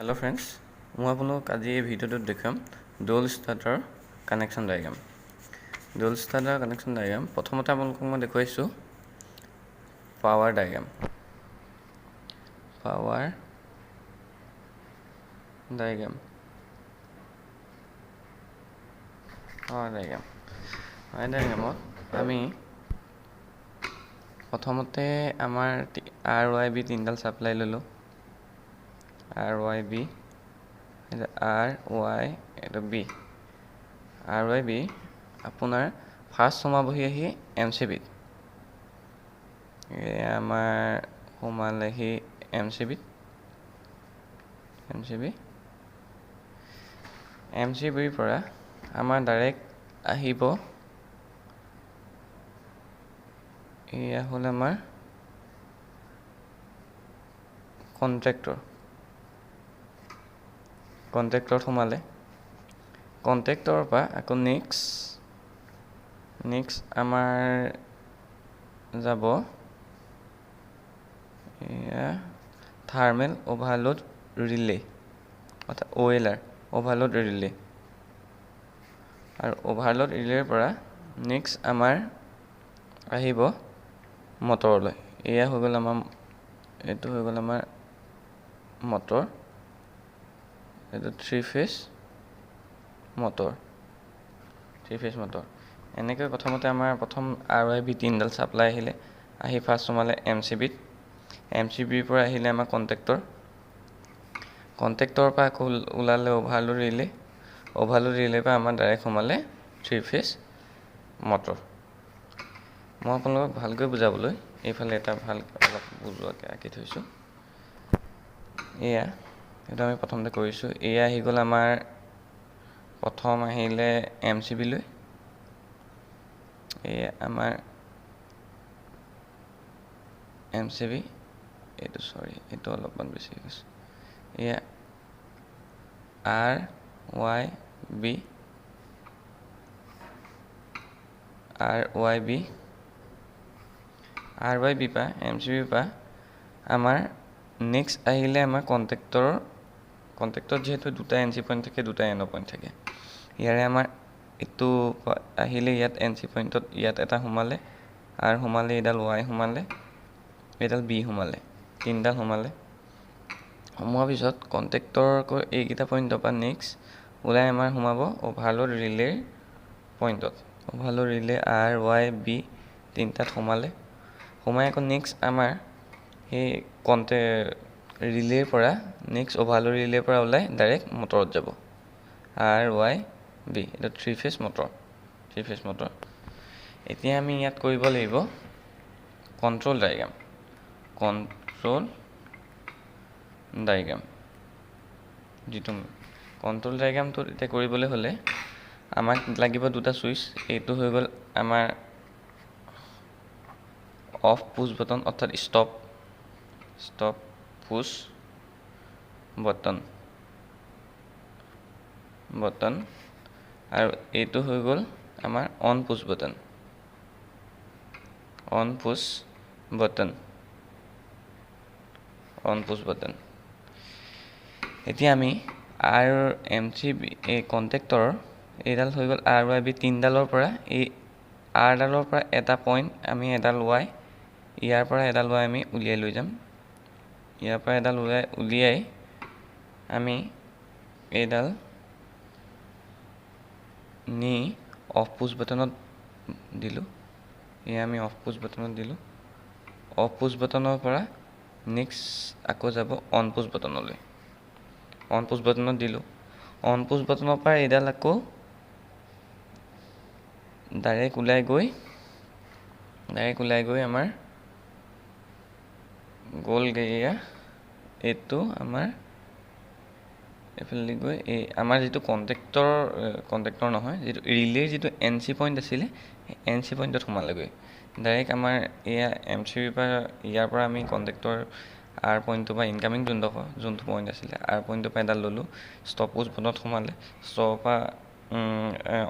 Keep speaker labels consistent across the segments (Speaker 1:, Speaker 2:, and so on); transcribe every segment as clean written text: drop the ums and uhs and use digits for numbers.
Speaker 1: Hello friends, মই আপোনাক আজি এই ভিডিঅ'টোত দেখাম dual starter connection diagram. Dual starter connection diagram প্ৰথমতে আপোনালোকক মই দেখুৱাইছোঁ পাৱাৰ ডায়াগ্ৰাম। পাৱাৰ ডায়াগ্ৰামত আমি প্ৰথমতে আমাৰ RYB তিনিডাল ছাপ্লাই ল'লোঁ। RYB আপোনাৰ ফাৰ্ষ্ট সোমাবহি আহি MCBত। আমাৰ সোমালেহি MCBৰ পৰা আমাৰ ডাইৰেক্ট আহিব এয়া হ'ল আমাৰ কণ্ট্ৰেক্টৰত সোমালে। কণ্ট্ৰেক্টৰৰ পৰা আকৌ নেক্সট আমাৰ যাব এয়া থাৰ্মেল অভাৰলোড ৰিলে অৰ্থাৎ OLR অভাৰলোড ৰিলে। আৰু অভাৰলোড ৰিলেৰ পৰা নেক্সট আমাৰ আহিব মটৰলৈ। এয়া হৈ গ'ল আমাৰ এইটো হৈ গ'ল আমাৰ মটৰ, এইটো থ্ৰী ফেজ মটৰ। এনেকৈ প্ৰথমতে আমাৰ প্ৰথম RYB তিনিডাল ছাপ্লাই আহিলে, আহি ফাৰ্ষ্ট সোমালে MCBত। MCBৰ পৰা আহিলে আমাৰ কণ্ট্ৰেক্টৰৰ পৰা আকৌ ওলালে অভাৰলোড ৰিলেৰ পৰা আমাৰ ডাইৰেক্ট সোমালে থ্ৰী ফেজ মটৰ। মই আপোনালোকক ভালকৈ বুজাবলৈ এইফালে এটা ভাল অলপ বুজোৱাকৈ আঁকি থৈছোঁ। এইটো আমি প্ৰথমতে কৰিছোঁ। এয়া আহি গ'ল আমাৰ প্ৰথম আহিলে MCBলৈ। এয়া আমাৰ MCB, এইটো অলপমান বেছি গৈছে। এয়া RYB পৰা MCBৰ পৰা আমাৰ নেক্সট আহিলে আমাৰ কণ্ট্ৰেক্টৰত যিহেতু দুটা NC পইণ্ট থাকে, দুটা NO পইণ্ট থাকে। ইয়াৰে আমাৰ এইটো আহিলে ইয়াত NC পইণ্টত ইয়াত এটা সোমালে, R সোমালে, এইডাল Y সোমালে, এইডাল B সোমালে, তিনিডাল সোমালে। সোমোৱাৰ পিছত কণ্ট্ৰেক্টৰ এইকেইটা পইণ্টৰ পৰা নেক্সট ওলাই আমাৰ সোমাব অভাৰলোড ৰিলেৰ পইণ্টত। অভাৰলোড ৰিলে RYB তিনিটাত সোমাই আকৌ নেক্সট আমাৰ সেই ৰিলেৰ পৰা নেক্সট অভাৰলোড ৰিলেৰ পৰা ওলাই ডাইৰেক্ট মটৰত যাব। RYB এইটো থ্ৰী ফেজ মটৰ। এতিয়া আমি ইয়াত কৰিব লাগিব কণ্ট্ৰল ডায়াগ্ৰাম। যিটো কণ্ট্ৰল ডায়াগ্ৰামটো এতিয়া কৰিবলৈ হ'লে আমাক লাগিব দুটা ছুইচ। এইটো হৈ গ'ল আমাৰ অফ পুছ বটন অৰ্থাৎ ষ্টপ পুছ বটন আৰু এইটো হৈ গ'ল আমাৰ অন পুছ বটন। এতিয়া আমি MCB এই কণ্ট্ৰেক্টৰৰ এইডাল হৈ গ'ল RYB তিনিডালৰ পৰা এই Rডালৰ পৰা এটা পইণ্ট আমি এডাল Y, ইয়াৰ পৰা এডাল Y আমি উলিয়াই লৈ যাম। ইয়াৰ পৰা এডাল উলিয়াই আমি এইডাল নি অফ পুছ বটনত দিলোঁ। আমি অফ পুছ বটনৰ পৰা নেক্সট আকৌ যাব অন পুছ বটনলৈ। অন পুছ বটনত দিলোঁ। অন পুছ বটনৰ পৰা এইডাল আকৌ ডাইৰেক্ট ওলাই গৈ আমাৰ গ'লগৈ এইটো আমাৰ এইফালে গৈ আমাৰ যিটো কণ্ট্ৰেক্টৰ নহয়, যিটো ৰিলেৰ যিটো NC পইণ্ট আছিলে, NC পইণ্টত সোমালেগৈ ডাইৰেক্ট আমাৰ এয়া MCBৰ পৰা। ইয়াৰ পৰা আমি কণ্ট্ৰেক্টৰ R পইণ্টটো বা ইনকামিং যোনটো পইণ্ট আছিলে R পইণ্টৰ পৰা এডাল ল'লোঁ। ষ্টপ পুছ বটনত সোমালে, ষ্টপৰ পৰা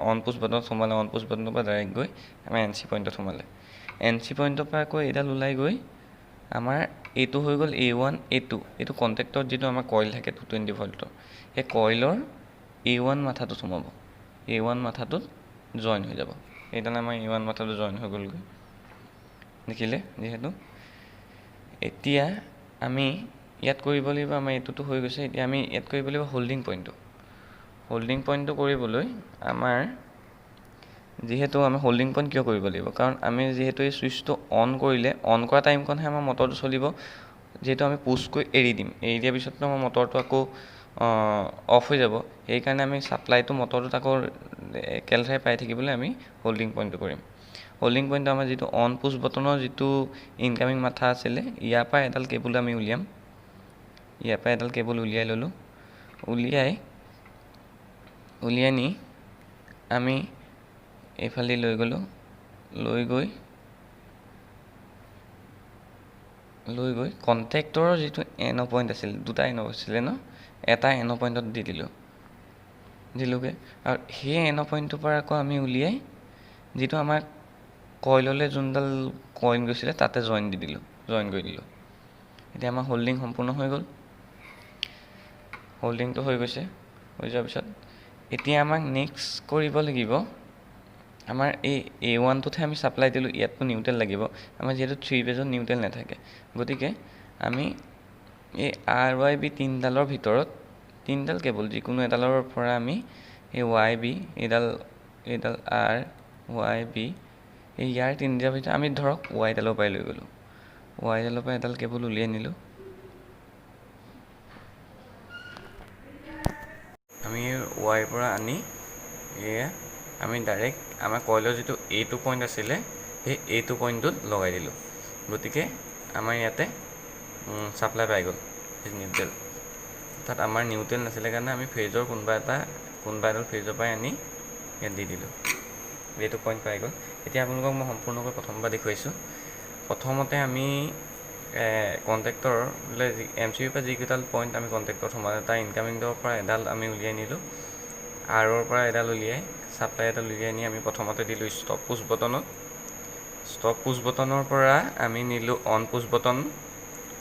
Speaker 1: অন পুছ বটনত সোমালে, অন পুছ বটনৰ পৰা ডাইৰেক্ট গৈ আমাৰ NC পইণ্টত সোমালে। NC পইণ্টৰ পৰা আকৌ এইডাল ওলাই গৈ আমাৰ এইটো হৈ গ'ল A1 A2, এইটো কণ্টেক্টত যিটো আমাৰ কইল থাকে 220 ভল্টৰ, সেই কইলৰ A1 মাথাটোত সোমাব, A1 মাথাটোত জইন হৈ যাব। সেইকাৰণে আমাৰ A1 মাথাটো জইন হৈ গ'লগৈ, দেখিলে যিহেতু। এতিয়া আমি ইয়াত কৰিব লাগিব, আমাৰ এইটোতো হৈ গৈছে, এতিয়া আমি ইয়াত কৰিব লাগিব হোল্ডিং পইণ্টটো। হোল্ডিং পইণ্টটো কৰিবলৈ আমাৰ যিহেতু আমি হোল্ডিং পইণ্ট কিয় কৰিব লাগিব, কাৰণ আমি যিহেতু এই ছুইচটো অন কৰিলে, অন কৰা টাইমকণহে আমাৰ মটৰটো চলিব। যিহেতু আমি পুছ কৰি এৰি দিম, এৰি দিয়াৰ পিছততো আমাৰ মটৰটো আকৌ অফ হৈ যাব। সেইকাৰণে আমি ছাপ্লাইটো মটৰটোত আকৌ একেলেঠাই পাই থাকিবলৈ আমি হোল্ডিং পইণ্টটো কৰিম। হোল্ডিং পইণ্টটো আমাৰ যিটো অন পুছ বটনৰ যিটো ইনকামিং মাথা আছিলে, ইয়াৰ পৰা এডাল কেবুল আমি উলিয়াম। ইয়াৰ পৰা এডাল কেবুল উলিয়াই ল'লোঁ। উলিয়াই নি আমি এইফালে লৈ গ'লোঁ, লৈ গৈ কণ্টেক্টৰৰ যিটো এন' পইণ্ট আছিল, দুটা এন' আছিলে ন, এটা এন' পইণ্টত দিলোঁগৈ। আৰু সেই এন' পইণ্টটোৰ পৰা আকৌ আমি উলিয়াই যিটো আমাৰ কইললৈ যোনডাল কইন গৈছিলে তাতে জইন কৰি দিলোঁ। এতিয়া আমাৰ হোল্ডিং সম্পূৰ্ণ হৈ গ'ল। হোল্ডিংটো হৈ গৈছে, হৈ যোৱাৰ পিছত এতিয়া আমাক নেক্সট কৰিব লাগিব, আমাৰ এই A1টোতহে আমি ছাপ্লাই দিলোঁ, ইয়াততো নিউট্ৰেল লাগিব। আমাৰ যিহেতু 3 ফেজত নিউট্ৰেল নাথাকে, গতিকে আমি এই RYB তিনিডালৰ ভিতৰত তিনিডাল কেবল যিকোনো এডালৰ পৰা আমি এই YB, এইডাল RYB, এই ইয়াৰ তিনিটাৰ ভিতৰত আমি ধৰক ৱাইডালৰ পৰাই লৈ গ'লোঁ। ৱাইডালৰ পৰা এডাল কেবল উলিয়াই নিলোঁ। আমি ৱাইৰ পৰা আনি এয়া আমি ডাইৰেক্ট আমাৰ কইলৰ যিটো A2 পইণ্ট আছিলে, সেই A2 পইণ্টটোত লগাই দিলোঁ। গতিকে আমাৰ ইয়াতে ছাপ্লাই পাই গ'ল নিউট্ৰেল। তাত আমাৰ নিউট্ৰেল নাছিলে কাৰণে আমি ফেজৰ কোনোবা এডাল ফেজৰ পৰাই আনি ইয়াত দি দিলোঁ। A2 পইণ্ট পাই গ'ল। এতিয়া আপোনালোকক মই সম্পূৰ্ণকৈ প্ৰথমবাৰ দেখুৱাইছোঁ। প্ৰথমতে আমি কণ্টেক্টৰলৈ MCBৰ পৰা যিকেইডাল পইণ্ট আমি কণ্টেক্টৰত সোমালে, তাৰ ইনকামিংৰ পৰা এডাল আমি উলিয়াই নিলোঁ, আৰৰ পৰা এডাল উলিয়াই ছাপ্লাই এডাল উলিয়াই নি আমি প্ৰথমতে দিলোঁ ষ্টপ পুছ বটনত। ষ্টপ পুছ বটনৰ পৰা আমি নিলোঁ অন পুছ বটন।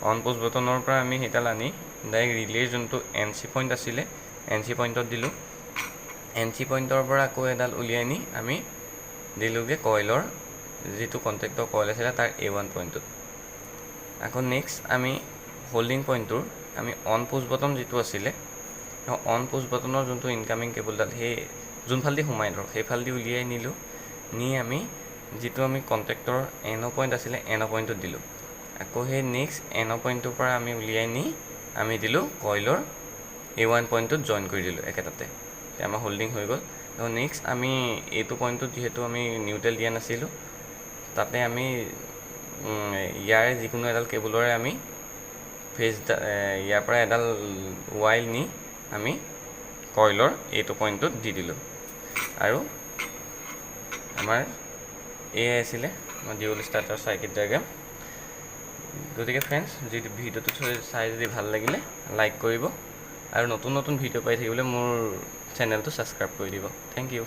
Speaker 1: অন পুছ বটনৰ পৰা আমি সেইডাল আনি ডাইৰেক্ট ৰিলেৰ যোনটো NC পইণ্ট আছিলে, NC পইণ্টত দিলোঁ। NC পইণ্টৰ পৰা আকৌ এডাল উলিয়াই নি আমি দিলোঁগৈ কইলৰ যিটো কণ্টেক্টৰ কইল আছিলে তাৰ A1 পইণ্টটোত। আকৌ নেক্সট আমি হোল্ডিং পইণ্টটোৰ আমি অন পুছ বটন যিটো আছিলে, অন পুছ বটনৰ যোনটো ইনকামিং কেবুলডাল, সেই যোনফালেদি সোমাই ধৰক সেইফালেদি উলিয়াই নিলোঁ। নি আমি যিটো আমি কণ্টেক্টৰ এন' পইণ্ট আছিলে, এন' পইণ্টটোত দিলোঁ। আকৌ সেই নেক্সট এন' পইণ্টটোৰ পৰা আমি উলিয়াই নি আমি দিলোঁ কইলৰ A1 পইণ্টটোত জইন কৰি দিলোঁ একেটাতে। এতিয়া আমাৰ হোল্ডিং হৈ গ'ল। আৰু নেক্সট আমি এইটো পইণ্টটোত যিহেতু আমি নিউট্ৰেল দিয়া নাছিলোঁ, তাতে আমি ইয়াৰে যিকোনো এডাল কেবুলৰে আমি ইয়াৰ পৰা এডাল ৱাইল নি আমি কইলৰ এইটো পইণ্টটোত দি দিলোঁ। আৰু আমাৰ এয়াই আছিলে আমাৰ ডিউল ষ্টাৰ্টাৰ চাৰ্কিট ডায়েগ্ৰাম। গতিকে ফ্ৰেণ্ডছ, যদি ভিডিঅ'টো চাই যদি ভাল লাগিলে লাইক কৰিব, আৰু নতুন ভিডিঅ' পাই থাকিবলৈ মোৰ চেনেলটো ছাবস্ক্ৰাইব কৰি দিব। Thank U.